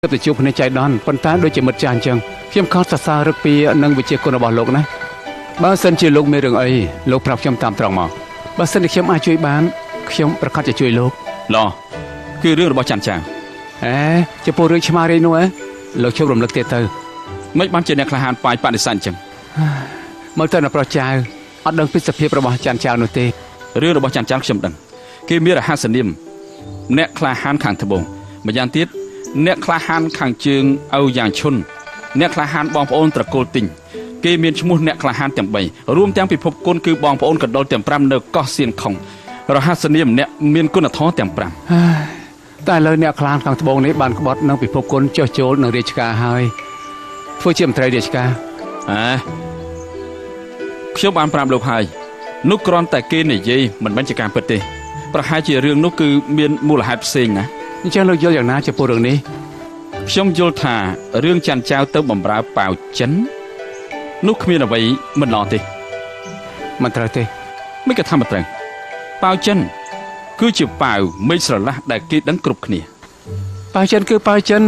ទៅជួបគ្នាចៃដន្យប៉ុន្តែដូចជាមិត្តចាស់អញ្ចឹងខ្ញុំខកសរសើររឹកពីនឹងវិជាគុណរបស់លោកណាបើសិនជាលោកមានរឿងអីលោកប្រាប់ខ្ញុំតាមត្រង់មកបើសិនជាខ្ញុំអាចជួយបានខ្ញុំប្រកាសจะជួយលោកឡោះគឺរឿងរបស់ច័ន្ទចាងចំពោះរឿងឆ្មារីនោះលោកជប់រំលឹកទៀតទៅមិនបានជាអ្នកក្លាហានបាយបដិសេធអញ្ចឹងមើលទៅនៅប្រុសចៅអត់ដឹងពីសភាពរបស់ច័ន្ទចៅនោះទេរឿងរបស់ច័ន្ទចៅខ្ញុំដឹងគេមានរហស្សនាមអ្នកក្លាហានខាងត្បូងម្យ៉ាងទៀតអ្នកក្លាហានខាងជើងឪយ៉ាងឈុនអ្នកក្លាហានបងប្អូនត្រកូលទិញគេមានឈ្មោះអ្នកក្លាហានទាំង3រួមទាំងពិភពគុណគឺបងប្អូនកណ្ដុលទាំង5នៅកោះសៀនខុងរហស្សនាមអ្នកមានគុណធម៌ទាំង5តែឥឡូវអ្នកក្លាហានខាងត្បូងនេះបានក្បត់នឹងពិភពគុណចុះចូលនឹងរាជការហើយធ្វើជាមន្ត្រីរាជការខ្ញុំបានប្រាប់លោកហើយនោះគ្រាន់តែគេនិយាយមិនមែនជាការពិតទេប្រហែលជារឿងនោះគឺមានមូលហេតុផ្សេងណាអញ្ចឹងលោកយល់យ៉ាងណាចំពោះរឿងនេះខ្ញុំយល់ថារឿងច័ន្ទចៅទៅបំរើប៉ាវចិននោះគ្មានអ្វីមិនល្អទេមិនត្រូវទេមិនក៏ថាមិនត្រូវប៉ាវចិនគឺជាប៉ាវមេឃស្រឡះដែលគេដឹងគ្រប់គ្នាប៉ាវចិនគឺប៉ាវចិន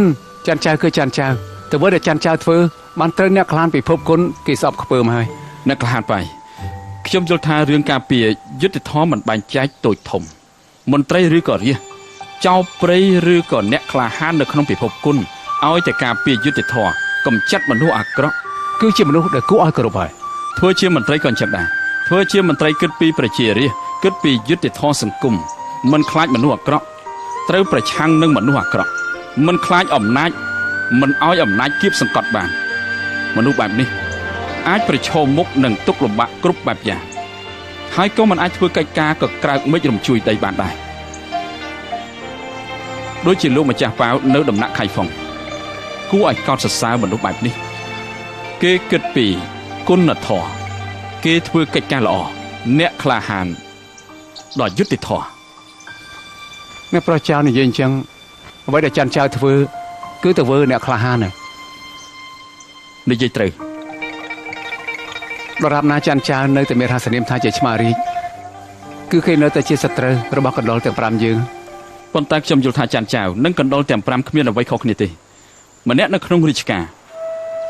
ច័ន្ទចៅគឺច័ន្ទចៅតែបើតែច័ន្ទចៅធ្វើបានត្រូវអ្នកក្លានពិភពគុណគេស្អប់ខ្ពើមហើយអ្នកក្លានបាយខ្ញុំយល់ថារឿងការពារយុទ្ធធម៌មិនបែងចែកតូចធំមន្ត្រីឬក៏រាជចៅព្រៃឬក៏អ្នកក្លាហាននៅក្នុងពិភពគុណឲ្យតែការពារយុទ្ធធម៌កំចាត់មនុស្សអាក្រក់គឺជាមនុស្សដែលគួរឲ្យគោរពហើយធ្វើជាមន្ត្រីក៏អញ្ចឹងដែរធ្វើជាមន្ត្រីគិតពីប្រជារាស្ត្រគិតពីយុទ្ធធម៌សង្គមមិនខ្លាចមនុស្សអាក្រក់ត្រូវប្រឆាំងនឹងមនុស្សអាក្រក់មិនខ្លាចអំណាចមិនឲ្យអំណាចគៀបសង្កត់បានមនុស្សបែបនេះអាចប្រឈមមុខនឹងទុក្ខលំបាកគ្រប់បែបយ៉ាងហើយក៏មិនអាចធ្វើកិច្ចការក៏ក្រើកមេឃរំជួយដីបានដែរដូចជាលោកម្ចាស់ប៉ាវនៅដំណាក់ខៃហ្វុងគួរឲ្យកោតសរសើរមនុស្សបែបនេះគេគិតពីគុណធម៌គេធ្វើកិច្ចការល្អអ្នកក្លាហានដល់យុត្តិធម៌អ្នកប្រចៅនិយាយអញ្ចឹងអ្វីដែលច័ន្ទចៅធ្វើគឺទៅធ្វើអ្នកក្លាហាននិយាយត្រូវដរាបណាច័ន្ទចៅនៅតែមានរហស្សនាមថាជាឆ្មារីកគឺគេនៅតែជាសត្រូវរបស់កណ្ដុរទាំង5យើងប៉ុន្តែខ្ញុំយល់ថាច័ន្ទចៅនិងកណ្ដុរទាំង5គ្មានអ្វីខុសគ្នាទេម្នាក់នៅក្នុងរាជការ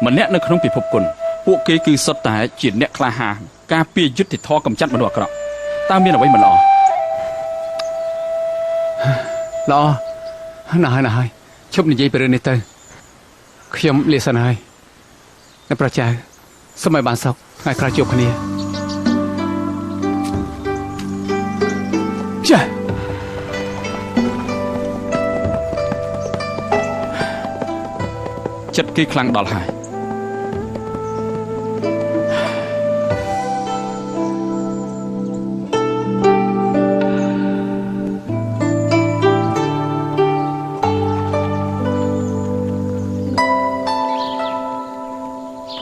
ម្នាក់នៅក្នុងពិភពគុណពួកគេគឺសុទ្ធតែជាអ្នកក្លាហានការពារយុត្តិធម៌កំចាត់មនុស្សអាក្រក់តើមានអ្វីមិនល្អល្អណាស់ហើយឈប់និយាយពីរឿងនេះទៅខ្ញុំលាសិនហើយអ្នកប្រចៅសូមឲ្យបានសុខថ្ងៃក្រោយជួបគ្នាចាចិត្តគេខ្លាំងដល់ហើយ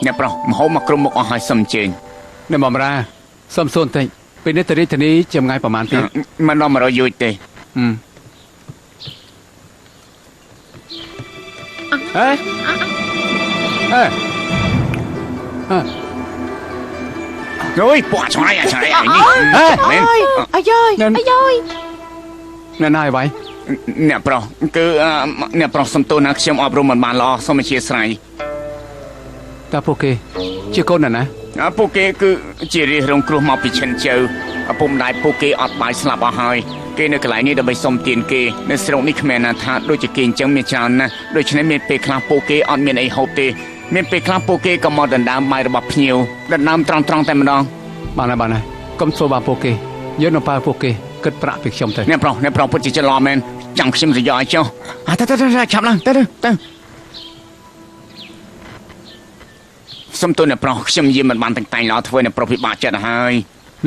អ្នកប្រុសមហោមកក្រុមមកអស់ហើយសុំអញ្ជើញអ្នកបំរាសុំសួរបន្តិចពេលនេះទៅរាជធានីចម្ងាយប្រហែលទៀតមិនដល់100យូរទេរួយពណ៌ឆ្ងាយឆ្ងាយនេះមែនអាយ៉យអ្នកណាយໄວអ្នកប្រុសគឺអ្នកប្រុសសំទោសណាខ្ញុំអប់រំមិនបានល្អសូមអធិស្ឋានតើពួកគេជាកូនណាពួកគេគឺជារាជរងគ្រោះមកពីឈិនជើឪពុកម្ដាយពួកគេអត់បាយស្លាប់អស់ហើយគេនៅកន្លែងនេះដើម្បីសុំទានគេនៅស្រុកនេះគ្មានណាថាដូចជាគេអញ្ចឹងមានច្រើនណាស់ដូច្នេះមានពេលខ្លះពួកគេអត់មានអីហូបទេមានពេលខ្លះពួកគេក៏មកដណ្ដើមបាយរបស់ភ្ញៀវដណ្ដើមត្រង់តែម្ដងបានហើយកុំធ្វើបាបពួកគេយកនៅប៉ាពួកគេគិតប្រាក់ពីខ្ញុំទៅអ្នកប្រុសពិតជាច្រឡំមែនចាំខ្ញុំរយឲ្យចុះទៅឆាប់ឡើងទៅសុំទោសអ្នកប្រុសខ្ញុំយាមមិនបានតែងល្អធ្វើអ្នកប្រុសពិបាកចិត្តហើយ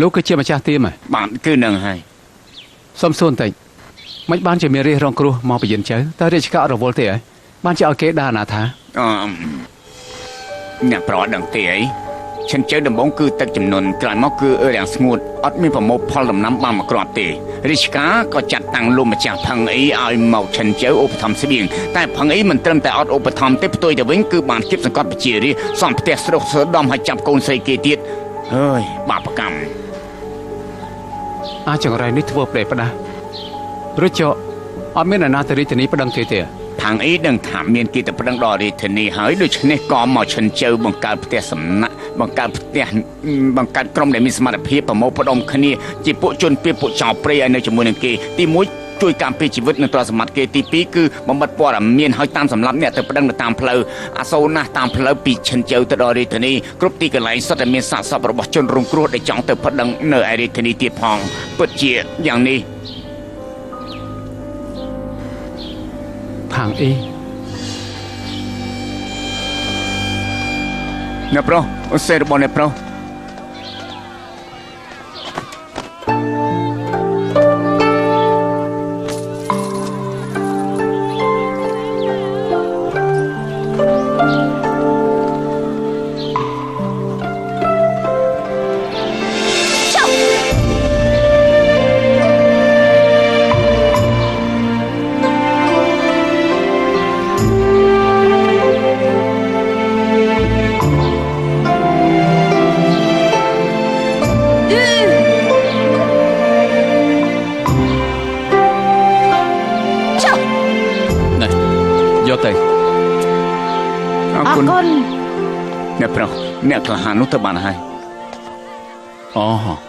លោកគឺជាម្ចាស់ទៀមបាទគឺនឹងហើយសុំសួរបន្តិចមិនបានជាមានរាជរងគ្រោះមកបយិនចៅតើរាជការរវល់ទេបានជាឲ្យគេដាណាថាអ្នកប្រុសដឹងទេអីឈិនជើដំបងគឺទឹកចំនួនក្រោយមកគឺរាំងស្ងួតអត់មានប្រមូលផលដំណាំបានមកគ្រាប់ទេរាជការក៏ចាត់តាំងលោកម្ចាស់ផឹងអីឲ្យមកឈិនជើឧបត្ថម្ភស្បៀងតែផឹងអីមិនត្រឹមតែអត់ឧបត្ថម្ភទេផ្ទុយទៅវិញគឺបានគៀបសង្កត់ប្រជារាស្ត្រសំផ្ទះស្រុកស្រដំឲ្យចាប់កូនស្រីគេទៀតហើយបាបកម្មអាចង្រៃនេះធ្វើប្រេះផ្ដាស់រួចចុះអត់មានអាណាទៅរាជធានីប្តឹងគេទេផ ខាងអីដឹងថាមានគេទៅប្តឹងដល់រាជធានីហើយដូច្នេះក៏មកឈិនជើបង្កើតផ្ទះសំណាក់បង្កើតក្រុមដែលមានសមត្ថភាពប្រមូលផ្ដុំគ្នាជាពួកជនពៀពួកចោរព្រៃឲ្យនៅជាមួយនឹងគេទី1ជួយការពារជីវិតនិងទ្រព្យសម្បត្តិគេទី2គឺបំបត្តិព័ត៌មានឲ្យតាមសម្រាប់អ្នកទៅប្តឹងទៅតាមផ្លូវអាសូរណាស់តាមផ្លូវពីឈិនជើទៅដល់រាជធានីគ្រប់ទីកន្លែងសុទ្ធតែមានសាកសពរបស់ជនរងគ្រោះដែលចង់ទៅប្តឹងនៅឯរាជធានីទៀតផងពិតជាយ៉ាងនេះផាងអីអ្នកប្រុសអូសេរបស់អ្នកប្រុសយកទៅអរគុណអ្នកប្រុសអ្នកក្លាហាននោះទៅបានហើយអូ